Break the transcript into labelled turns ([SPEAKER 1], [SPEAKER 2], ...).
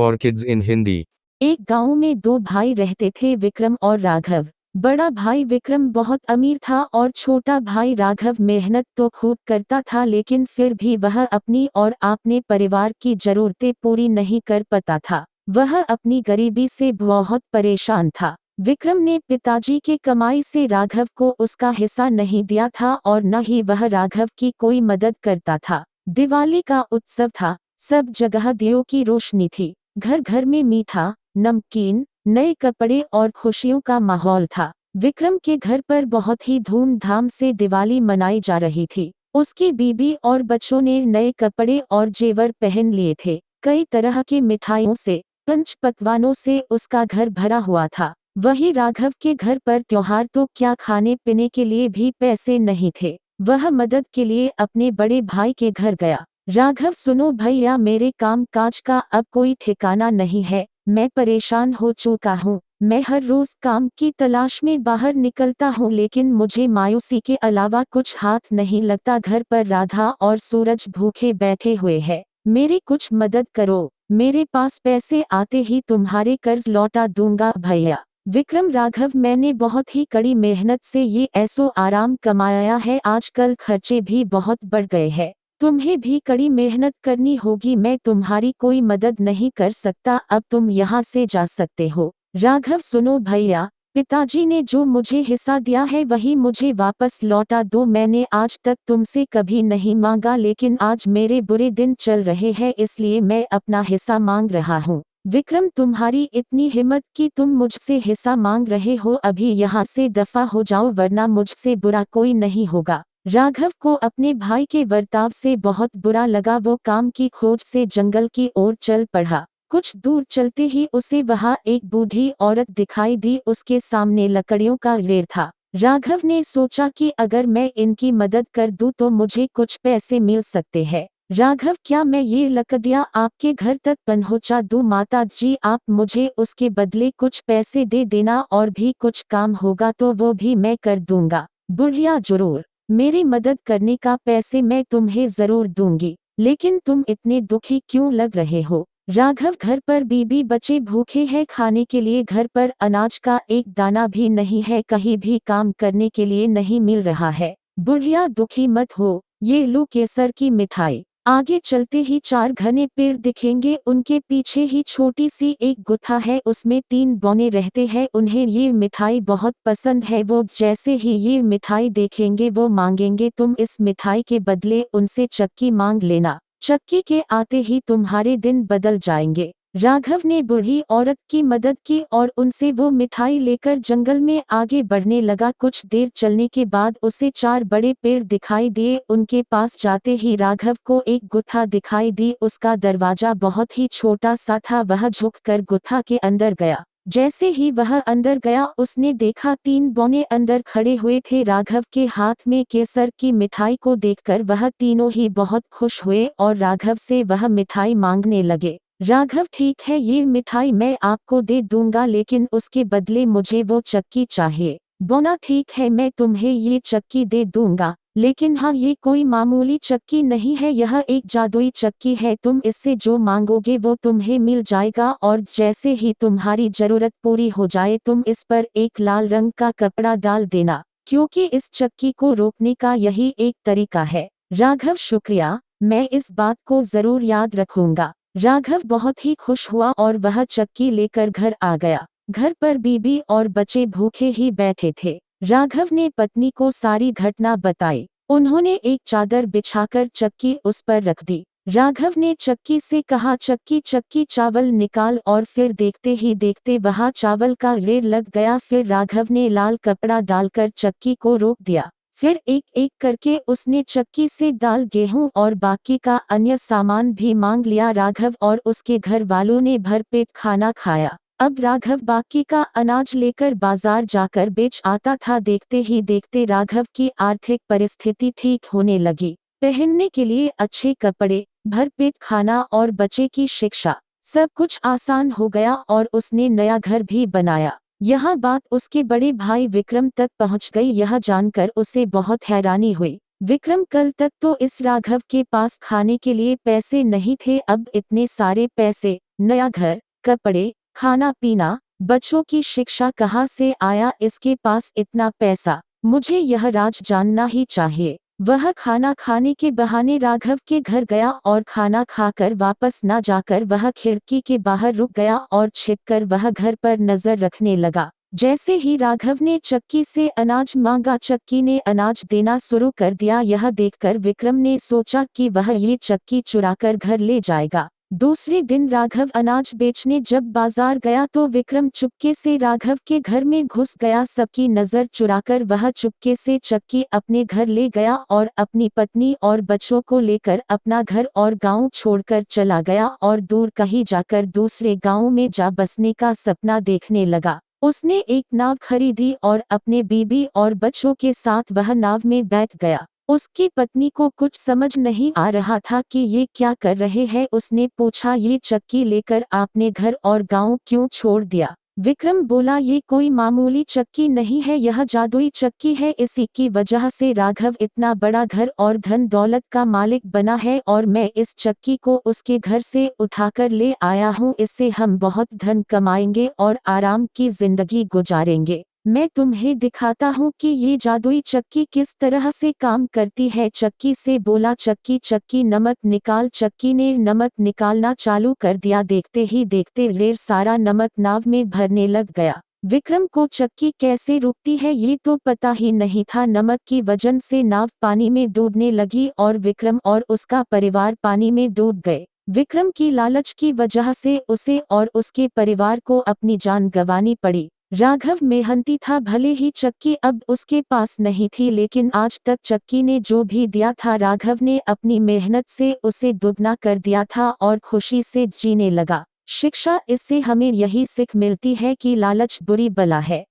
[SPEAKER 1] For kids in Hindi.
[SPEAKER 2] एक गांव में दो भाई रहते थे, विक्रम और राघव। बड़ा भाई विक्रम बहुत अमीर था और छोटा भाई राघव मेहनत तो खूब करता था, लेकिन फिर भी वह अपनी और अपने परिवार की जरूरतें पूरी नहीं कर पाता था। वह अपनी गरीबी से बहुत परेशान था। विक्रम ने पिताजी के कमाई से राघव को उसका हिस्सा नहीं दिया था और न ही वह राघव की कोई मदद करता था। दिवाली का उत्सव था, सब जगह दियों की रोशनी थी। घर घर में मीठा, नमकीन, नए कपड़े और खुशियों का माहौल था। विक्रम के घर पर बहुत ही धूमधाम से दिवाली मनाई जा रही थी। उसकी बीबी और बच्चों ने नए कपड़े और जेवर पहन लिए थे। कई तरह की मिठाइयों से, पंच पकवानों से उसका घर भरा हुआ था। वही राघव के घर पर त्योहार तो क्या, खाने पीने के लिए भी पैसे नहीं थे। वह मदद के लिए अपने बड़े भाई के घर गया। राघव, सुनो भैया, मेरे काम काज का अब कोई ठिकाना नहीं है। मैं परेशान हो चुका हूँ। मैं हर रोज काम की तलाश में बाहर निकलता हूँ, लेकिन मुझे मायूसी के अलावा कुछ हाथ नहीं लगता। घर पर राधा और सूरज भूखे बैठे हुए हैं। मेरी कुछ मदद करो। मेरे पास पैसे आते ही तुम्हारे कर्ज लौटा दूंगा भैया। विक्रम, राघव, मैंने बहुत ही कड़ी मेहनत से ये ऐसो आराम कमाया है। आजकल खर्चे भी बहुत बढ़ गए हैं। तुम्हें भी कड़ी मेहनत करनी होगी। मैं तुम्हारी कोई मदद नहीं कर सकता। अब तुम यहाँ से जा सकते हो। राघव, सुनो भैया, पिताजी ने जो मुझे हिस्सा दिया है वही मुझे वापस लौटा दो। मैंने आज तक तुमसे कभी नहीं मांगा, लेकिन आज मेरे बुरे दिन चल रहे हैं, इसलिए मैं अपना हिस्सा मांग रहा हूँ। विक्रम, तुम्हारी इतनी हिम्मत कि तुम मुझसे हिस्सा मांग रहे हो। अभी यहाँ से दफा हो जाओ, वरना मुझसे बुरा कोई नहीं होगा। राघव को अपने भाई के बर्ताव से बहुत बुरा लगा। वो काम की खोज से जंगल की ओर चल पड़ा। कुछ दूर चलते ही उसे वहां एक बूढ़ी औरत दिखाई दी। उसके सामने लकड़ियों का ढेर था। राघव ने सोचा कि अगर मैं इनकी मदद कर दूं तो मुझे कुछ पैसे मिल सकते हैं। राघव, क्या मैं ये लकड़ियां आपके घर तक पहुंचा दूं? माता जी, आप मुझे उसके बदले कुछ पैसे दे देना, और भी कुछ काम होगा तो वो भी मैं कर दूंगा। बुढ़िया, जरूर, मेरी मदद करने का पैसे मैं तुम्हें जरूर दूंगी, लेकिन तुम इतने दुखी क्यों लग रहे हो? राघव, घर पर बीबी बच्चे भूखे हैं, खाने के लिए घर पर अनाज का एक दाना भी नहीं है, कहीं भी काम करने के लिए नहीं मिल रहा है। बुढ़िया, दुखी मत हो, ये लो केसर की मिठाई। आगे चलते ही 4 घने पेड़ दिखेंगे, उनके पीछे ही छोटी सी एक गुफा है, उसमें 3 बौने रहते हैं। उन्हें ये मिठाई बहुत पसंद है। वो जैसे ही ये मिठाई देखेंगे वो मांगेंगे। तुम इस मिठाई के बदले उनसे चक्की मांग लेना। चक्की के आते ही तुम्हारे दिन बदल जाएंगे। राघव ने बूढ़ी औरत की मदद की और उनसे वो मिठाई लेकर जंगल में आगे बढ़ने लगा। कुछ देर चलने के बाद उसे 4 बड़े पेड़ दिखाई दिए। उनके पास जाते ही राघव को एक गुफा दिखाई दी। उसका दरवाजा बहुत ही छोटा सा था। वह झुककर गुफा के अंदर गया। जैसे ही वह अंदर गया उसने देखा 3 बौने अंदर खड़े हुए थे। राघव के हाथ में केसर की मिठाई को देखकर वह तीनों ही बहुत खुश हुए और राघव से वह मिठाई मांगने लगे। राघव, ठीक है, ये मिठाई मैं आपको दे दूंगा, लेकिन उसके बदले मुझे वो चक्की चाहिए। बोना, ठीक है, मैं तुम्हें ये चक्की दे दूंगा, लेकिन हाँ, ये कोई मामूली चक्की नहीं है, यह एक जादुई चक्की है। तुम इससे जो मांगोगे वो तुम्हें मिल जाएगा, और जैसे ही तुम्हारी जरूरत पूरी हो जाए तुम इस पर एक लाल रंग का कपड़ा डाल देना, क्योंकि इस चक्की को रोकने का यही एक तरीका है। राघव, शुक्रिया, मैं इस बात को जरूर याद रखूंगा। राघव बहुत ही खुश हुआ और वह चक्की लेकर घर आ गया। घर पर बीबी और बच्चे भूखे ही बैठे थे। राघव ने पत्नी को सारी घटना बताई। उन्होंने एक चादर बिछाकर चक्की उस पर रख दी। राघव ने चक्की से कहा, चक्की चक्की चावल निकाल, और फिर देखते ही देखते वहां चावल का ढेर लग गया। फिर राघव ने लाल कपड़ा डालकर चक्की को रोक दिया। फिर एक एक करके उसने चक्की से दाल, गेहूं और बाकी का अन्य सामान भी मांग लिया। राघव और उसके घर वालों ने भरपेट खाना खाया। अब राघव बाकी का अनाज लेकर बाजार जाकर बेच आता था। देखते ही देखते राघव की आर्थिक परिस्थिति ठीक होने लगी। पहनने के लिए अच्छे कपड़े, भरपेट खाना और बच्चे की शिक्षा, सब कुछ आसान हो गया और उसने नया घर भी बनाया। यह बात उसके बड़े भाई विक्रम तक पहुंच गई। यह जानकर उसे बहुत हैरानी हुई। विक्रम कल तक तो इस राघव के पास खाने के लिए पैसे नहीं थे, अब इतने सारे पैसे, नया घर, कपड़े, खाना पीना, बच्चों की शिक्षा कहाँ से आया इसके पास इतना पैसा? मुझे यह राज जानना ही चाहिए। वह खाना खाने के बहाने राघव के घर गया और खाना खाकर वापस न जाकर वह खिड़की के बाहर रुक गया और छिपकर वह घर पर नजर रखने लगा। जैसे ही राघव ने चक्की से अनाज मांगा, चक्की ने अनाज देना शुरू कर दिया। यह देखकर विक्रम ने सोचा कि वह ये चक्की चुराकर घर ले जाएगा। दूसरे दिन राघव अनाज बेचने जब बाजार गया तो विक्रम चुपके से राघव के घर में घुस गया। सबकी नजर चुराकर वह चुपके से चक्की अपने घर ले गया और अपनी पत्नी और बच्चों को लेकर अपना घर और गांव छोड़कर चला गया और दूर कहीं जाकर दूसरे गांव में जा बसने का सपना देखने लगा। उसने एक नाव खरीदी और अपने बीबी और बच्चों के साथ वह नाव में बैठ गया। उसकी पत्नी को कुछ समझ नहीं आ रहा था कि ये क्या कर रहे हैं। उसने पूछा, ये चक्की लेकर आपने घर और गांव क्यों छोड़ दिया? विक्रम बोला, ये कोई मामूली चक्की नहीं है, यह जादुई चक्की है। इसी की वजह से राघव इतना बड़ा घर और धन दौलत का मालिक बना है और मैं इस चक्की को उसके घर से उठाकर ले आया हूँ। इससे हम बहुत धन कमाएंगे और आराम की जिंदगी गुजारेंगे। मैं तुम्हें दिखाता हूँ कि ये जादुई चक्की किस तरह से काम करती है। चक्की से बोला, चक्की चक्की नमक निकाल। चक्की ने नमक निकालना चालू कर दिया। देखते ही देखते ढेर सारा नमक नाव में भरने लग गया। विक्रम को चक्की कैसे रुकती है ये तो पता ही नहीं था। नमक की वजन से नाव पानी में डूबने लगी और विक्रम और उसका परिवार पानी में डूब गए। विक्रम की लालच की वजह से उसे और उसके परिवार को अपनी जान गंवानी पड़ी। राघव मेहनती था, भले ही चक्की अब उसके पास नहीं थी, लेकिन आज तक चक्की ने जो भी दिया था राघव ने अपनी मेहनत से उसे दुगना कर दिया था और खुशी से जीने लगा। शिक्षा, इससे हमें यही सीख मिलती है कि लालच बुरी बला है।